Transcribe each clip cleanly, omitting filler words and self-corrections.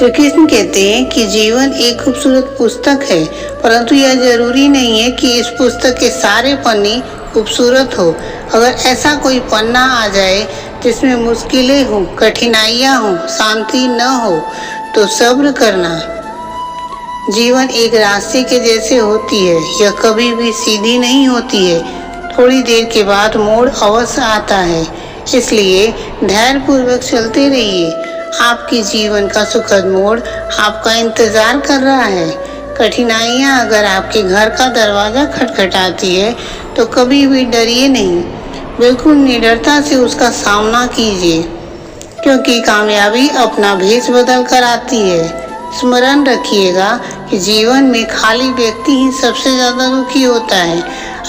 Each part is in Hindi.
श्री कृष्ण कहते हैं कि जीवन एक खूबसूरत पुस्तक है, परंतु यह जरूरी नहीं है कि इस पुस्तक के सारे पन्ने खूबसूरत हो। अगर ऐसा कोई पन्ना आ जाए जिसमें मुश्किलें हो, कठिनाइयाँ हो, शांति न हो, तो सब्र करना। जीवन एक रास्ते के जैसे होती है, यह कभी भी सीधी नहीं होती है। थोड़ी देर के बाद मोड़ अवश्य आता है, इसलिए धैर्यपूर्वक चलते रहिए। आपके जीवन का सुखद मोड़ आपका इंतजार कर रहा है। कठिनाइयाँ अगर आपके घर का दरवाजा खटखटाती है तो कभी भी डरिए नहीं, बिल्कुल निडरता से उसका सामना कीजिए, क्योंकि कामयाबी अपना भेष बदल कर आती है। स्मरण रखिएगा कि जीवन में खाली व्यक्ति ही सबसे ज़्यादा दुखी होता है।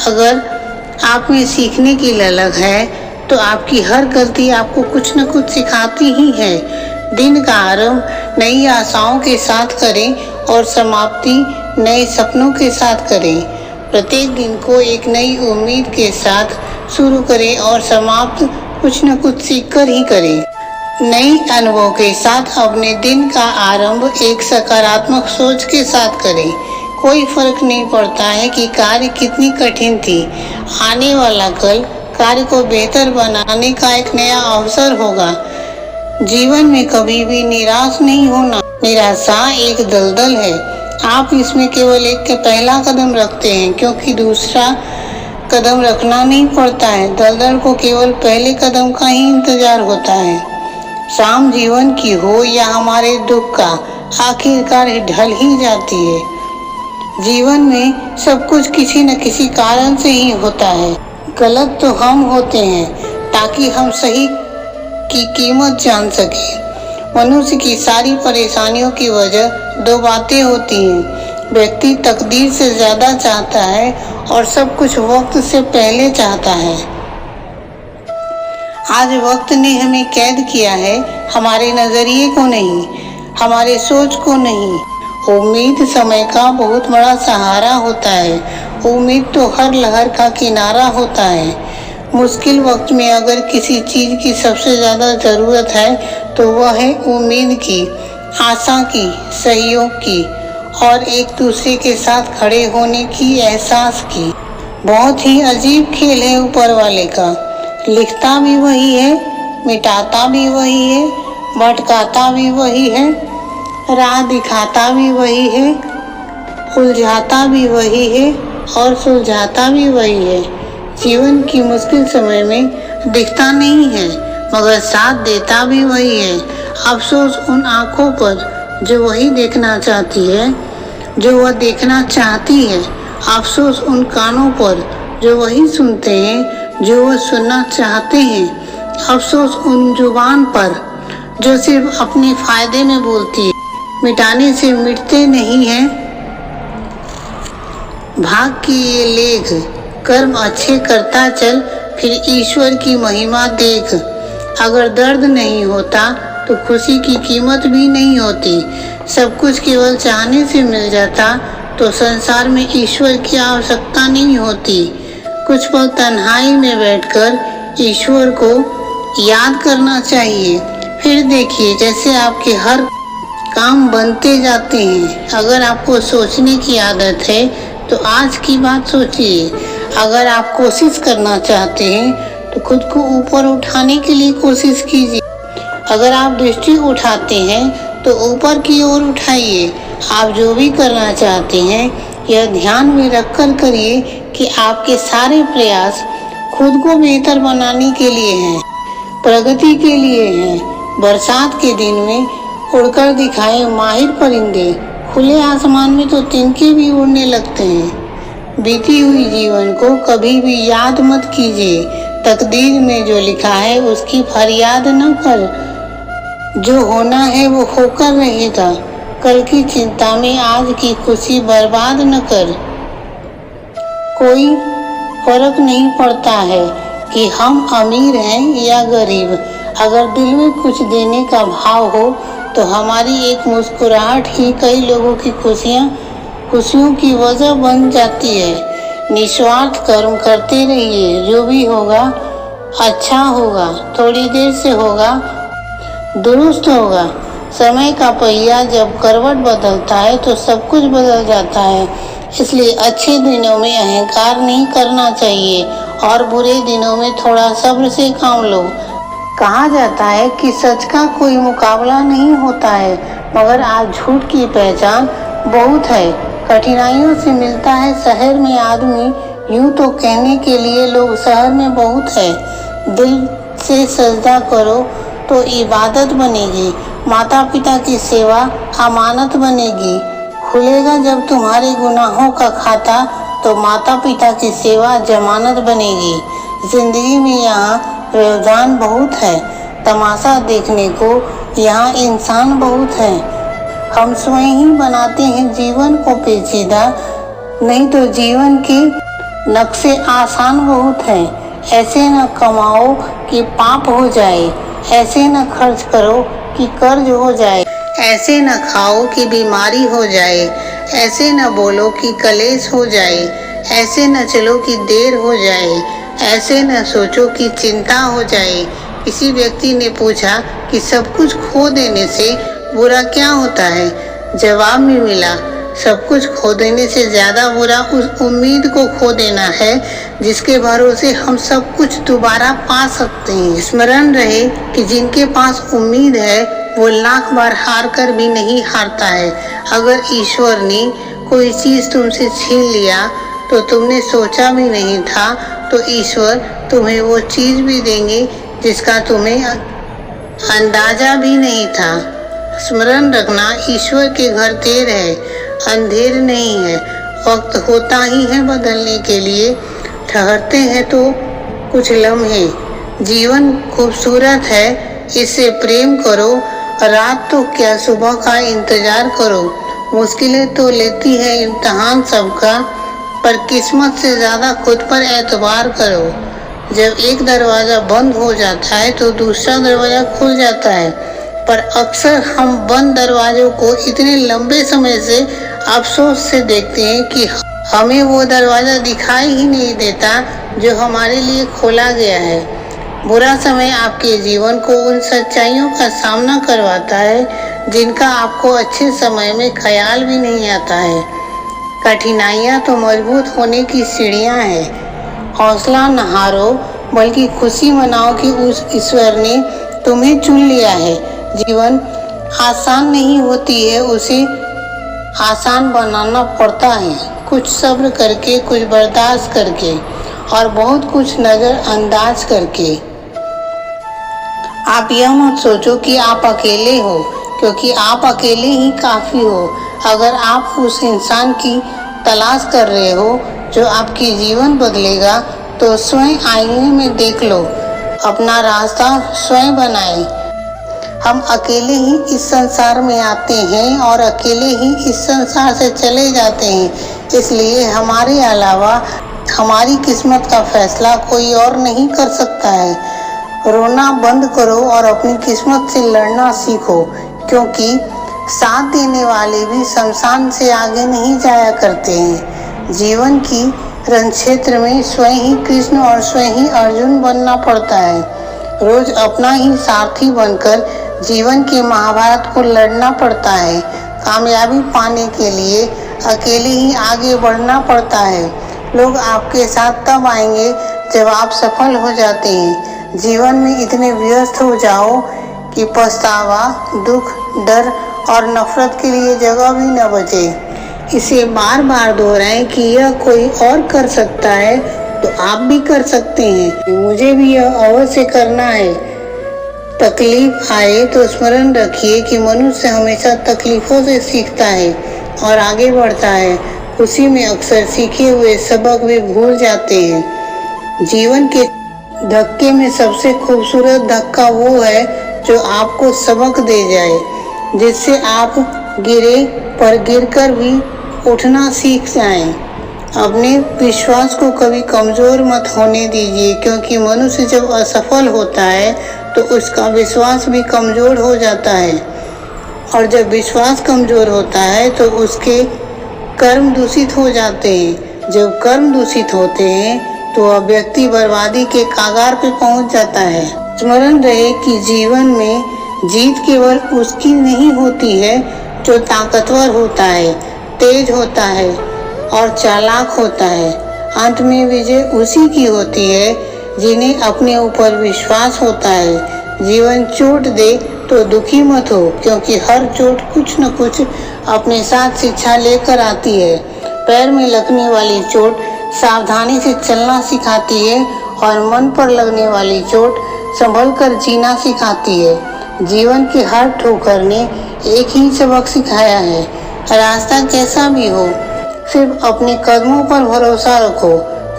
अगर आप में सीखने की ललक है तो आपकी हर गलती आपको कुछ न कुछ सिखाती ही है। दिन का आरंभ नई आशाओं के साथ करें और समाप्ति नए सपनों के साथ करें। प्रत्येक दिन को एक नई उम्मीद के साथ शुरू करें और समाप्त कुछ न कुछ सीखकर ही करें। नए अनुभव के साथ अपने दिन का आरंभ एक सकारात्मक सोच के साथ करें। कोई फर्क नहीं पड़ता है कि कार्य कितनी कठिन थी, आने वाला कल कार्य को बेहतर बनाने का एक नया अवसर होगा। जीवन में कभी भी निराश नहीं होना। निराशा एक दलदल है, आप इसमें केवल एक के पहला कदम रखते हैं, क्योंकि दूसरा कदम रखना नहीं पड़ता है। दलदल को केवल पहले कदम का ही इंतजार होता है। शाम जीवन की हो या हमारे दुख का, आखिरकार ढल ही जाती है। जीवन में सब कुछ किसी न किसी कारण से ही होता है। गलत तो हम होते हैं ताकि हम सही की कीमत जान सकें। मनुष्य की सारी परेशानियों की वजह दो बातें होती हैं। व्यक्ति तकदीर से ज़्यादा चाहता है और सब कुछ वक्त से पहले चाहता है। आज वक्त ने हमें कैद किया है, हमारे नज़रिए को नहीं, हमारे सोच को नहीं। उम्मीद समय का बहुत बड़ा सहारा होता है। उम्मीद तो हर लहर का किनारा होता है। मुश्किल वक्त में अगर किसी चीज़ की सबसे ज़्यादा ज़रूरत है तो वह है उम्मीद की, आशा की, सहयोग की और एक दूसरे के साथ खड़े होने की एहसास की। बहुत ही अजीब खेल है ऊपर वाले का। लिखता भी वही है, मिटाता भी वही है, भटकाता भी वही है, राह दिखाता भी वही है, उलझाता भी वही है और सुलझाता भी वही है। जीवन की मुश्किल समय में दिखता नहीं है, मगर साथ देता भी वही है। अफसोस उन आँखों पर जो वही देखना चाहती है, जो वह देखना चाहती है। अफसोस उन कानों पर जो वही सुनते हैं, जो वह सुनना चाहते हैं। अफसोस उन जुबान पर जो सिर्फ अपने फायदे में बोलती है। मिटाने से मिटते नहीं हैं भाग की ये लेख। कर्म अच्छे करता चल, फिर ईश्वर की महिमा देख। अगर दर्द नहीं होता तो खुशी की कीमत भी नहीं होती। सब कुछ केवल चाहने से मिल जाता तो संसार में ईश्वर की आवश्यकता नहीं होती। कुछ पल तन्हाई में बैठकर ईश्वर को याद करना चाहिए, फिर देखिए जैसे आपके हर काम बनते जाते हैं। अगर आपको सोचने की आदत है तो आज की बात सोचिए। अगर आप कोशिश करना चाहते हैं तो खुद को ऊपर उठाने के लिए कोशिश कीजिए। अगर आप दृष्टि उठाते हैं तो ऊपर की ओर उठाइए। आप जो भी करना चाहते हैं यह ध्यान में रखकर करिए कि आपके सारे प्रयास खुद को बेहतर बनाने के लिए हैं, प्रगति के लिए हैं। बरसात के दिन में उड़कर दिखाए माहिर परिंदे, खुले आसमान में तो तिनके भी उड़ने लगते हैं। बीती हुई जीवन को कभी भी याद मत कीजिए। तकदीर में जो लिखा है उसकी फरियाद न कर। जो होना है वो होकर रहेगा। कल की चिंता में आज की खुशी बर्बाद न कर। कोई फर्क नहीं पड़ता है कि हम अमीर हैं या गरीब। अगर दिल में कुछ देने का भाव हो तो हमारी एक मुस्कुराहट ही कई लोगों की खुशियों की वजह बन जाती है। निस्वार्थ कर्म करते रहिए। जो भी होगा अच्छा होगा, थोड़ी देर से होगा, दुरुस्त होगा, समय का पहिया जब करवट बदलता है तो सब कुछ बदल जाता है। इसलिए अच्छे दिनों में अहंकार नहीं करना चाहिए और बुरे दिनों में थोड़ा सब्र से काम लो। कहा जाता है कि सच का कोई मुकाबला नहीं होता है, मगर आज झूठ की पहचान बहुत है। कठिनाइयों से मिलता है शहर में आदमी, यूं तो कहने के लिए लोग शहर में बहुत है। दिल से सजदा करो तो इबादत बनेगी, माता पिता की सेवा अमानत बनेगी। खुलेगा जब तुम्हारे गुनाहों का खाता तो माता पिता की सेवा जमानत बनेगी। जिंदगी में यहाँ व्यवधान बहुत है, तमाशा देखने को यहाँ इंसान बहुत है। हम स्वयं ही बनाते हैं जीवन को पेचीदा, नहीं तो जीवन के नक्शे आसान बहुत हैं। ऐसे न कमाओ कि पाप हो जाए, ऐसे न खर्च करो कि कर्ज हो जाए, ऐसे न खाओ कि बीमारी हो जाए, ऐसे न बोलो कि कलेश हो जाए, ऐसे न चलो कि देर हो जाए, ऐसे न सोचो कि चिंता हो जाए। किसी व्यक्ति ने पूछा कि सब कुछ खो देने से बुरा क्या होता है? जवाब में मिला, सब कुछ खो देने से ज़्यादा बुरा उस उम्मीद को खो देना है जिसके भरोसे हम सब कुछ दोबारा पा सकते हैं। स्मरण रहे कि जिनके पास उम्मीद है वो लाख बार हार कर भी नहीं हारता है। अगर ईश्वर ने कोई चीज़ तुमसे छीन लिया तो तुमने सोचा भी नहीं था, तो ईश्वर तुम्हें वो चीज़ भी देंगे जिसका तुम्हें अंदाजा भी नहीं था। स्मरण रखना, ईश्वर के घर देर है, अंधेर नहीं है। वक्त होता ही है बदलने के लिए, ठहरते हैं तो कुछ लम्हे। जीवन खूबसूरत है, इससे प्रेम करो। रात तो क्या, सुबह का इंतजार करो। मुश्किलें तो लेती है इम्तिहान सबका, पर किस्मत से ज़्यादा खुद पर एतबार करो। जब एक दरवाज़ा बंद हो जाता है तो दूसरा दरवाज़ा खुल जाता है, पर अक्सर हम बंद दरवाज़ों को इतने लंबे समय से अफसोस से देखते हैं कि हमें वो दरवाज़ा दिखाई ही नहीं देता जो हमारे लिए खोला गया है। बुरा समय आपके जीवन को उन सच्चाइयों का सामना करवाता है जिनका आपको अच्छे समय में ख्याल भी नहीं आता है। कठिनाइयाँ तो मजबूत होने की सीढ़ियाँ हैं। हौसला न हारो, बल्कि खुशी मनाओ कि उस ईश्वर ने तुम्हें चुन लिया है। जीवन आसान नहीं होती है, उसे आसान बनाना पड़ता है। कुछ सब्र करके, कुछ बर्दाश्त करके और बहुत कुछ नज़रअंदाज करके। आप यह मत सोचो कि आप अकेले हो, क्योंकि आप अकेले ही काफ़ी हो। अगर आप उस इंसान की तलाश कर रहे हो जो आपकी जीवन बदलेगा, तो स्वयं आईने में देख लो, अपना रास्ता स्वयं बनाएं। हम अकेले ही इस संसार में आते हैं और अकेले ही इस संसार से चले जाते हैं। इसलिए हमारे अलावा हमारी किस्मत का फैसला कोई और नहीं कर सकता है। रोना बंद करो और अपनी किस्मत से लड़ना सीखो, क्योंकि साथ देने वाले भी शमशान से आगे नहीं जाया करते हैं। जीवन की रणक्षेत्र में स्वयं ही कृष्ण और स्वयं ही अर्जुन बनना पड़ता है। रोज अपना ही सारथी बनकर जीवन के महाभारत को लड़ना पड़ता है। कामयाबी पाने के लिए अकेले ही आगे बढ़ना पड़ता है। लोग आपके साथ तब आएंगे जब आप सफल हो जाते हैं। जीवन में इतने व्यस्त हो जाओ कि पछतावा, दुख, डर और नफरत के लिए जगह भी न बचे। इसे बार बार दोहराएं कि यह कोई और कर सकता है तो आप भी कर सकते हैं। मुझे भी यह अवश्य करना है। तकलीफ आए तो स्मरण रखिए कि मनुष्य हमेशा तकलीफों से सीखता है और आगे बढ़ता है। खुशी में अक्सर सीखे हुए सबक भी भूल जाते हैं। जीवन के धक्के में सबसे खूबसूरत धक्का वो है जो आपको सबक दे जाए, जिससे आप गिरे पर गिरकर भी उठना सीख जाएं। अपने विश्वास को कभी कमज़ोर मत होने दीजिए, क्योंकि मनुष्य जब असफल होता है तो उसका विश्वास भी कमज़ोर हो जाता है, और जब विश्वास कमज़ोर होता है तो उसके कर्म दूषित हो जाते हैं। जब कर्म दूषित होते हैं तो वह व्यक्ति बर्बादी के कागार पे पहुंच जाता है। स्मरण रहे कि जीवन में जीत केवल उसकी नहीं होती है जो ताकतवर होता है, तेज होता है और चालाक होता है। अंत में विजय उसी की होती है जिन्हें अपने ऊपर विश्वास होता है। जीवन चोट दे तो दुखी मत हो, क्योंकि हर चोट कुछ न कुछ अपने साथ शिक्षा लेकर आती है। पैर में लगने वाली चोट सावधानी से चलना सिखाती है और मन पर लगने वाली चोट संभल कर जीना सिखाती है। जीवन की हर ठोकर ने एक ही सबक सिखाया है, रास्ता कैसा भी हो, सिर्फ अपने कदमों पर भरोसा रखो।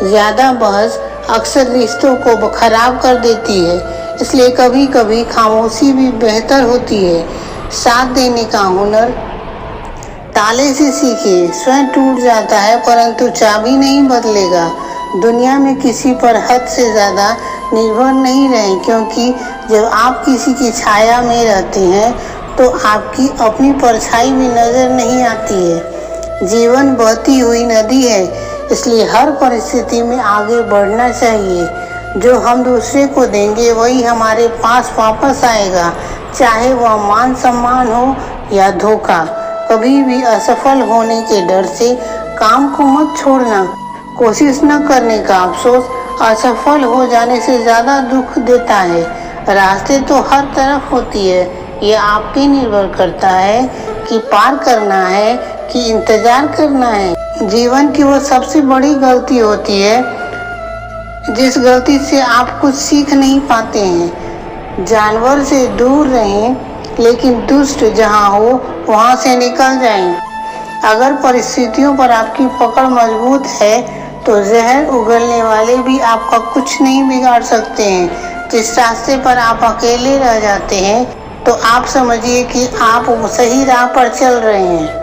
ज़्यादा बहस अक्सर रिश्तों को खराब कर देती है, इसलिए कभी कभी खामोशी भी बेहतर होती है। साथ देने का हुनर ताले से सीखिए। स्वयं टूट जाता है परंतु चाबी नहीं बदलेगा। दुनिया में किसी पर हद से ज़्यादा निर्भर नहीं रहें, क्योंकि जब आप किसी की छाया में रहते हैं तो आपकी अपनी परछाई भी नज़र नहीं आती है। जीवन बहती हुई नदी है, इसलिए हर परिस्थिति में आगे बढ़ना चाहिए। जो हम दूसरे को देंगे वही हमारे पास वापस आएगा, चाहे वह मान सम्मान हो या धोखा। कभी भी असफल होने के डर से काम को मत छोड़ना। कोशिश न करने का अफसोस असफल हो जाने से ज़्यादा दुख देता है। रास्ते तो हर तरफ होती है, ये आप पे निर्भर करता है कि पार करना है कि इंतजार करना है। जीवन की वो सबसे बड़ी गलती होती है जिस गलती से आप कुछ सीख नहीं पाते हैं। जानवर से दूर रहें, लेकिन दुष्ट जहाँ हो वहाँ से निकल जाएं। अगर परिस्थितियों पर आपकी पकड़ मजबूत है तो जहर उगलने वाले भी आपका कुछ नहीं बिगाड़ सकते हैं। जिस रास्ते पर आप अकेले रह जाते हैं तो आप समझिए कि आप सही राह पर चल रहे हैं।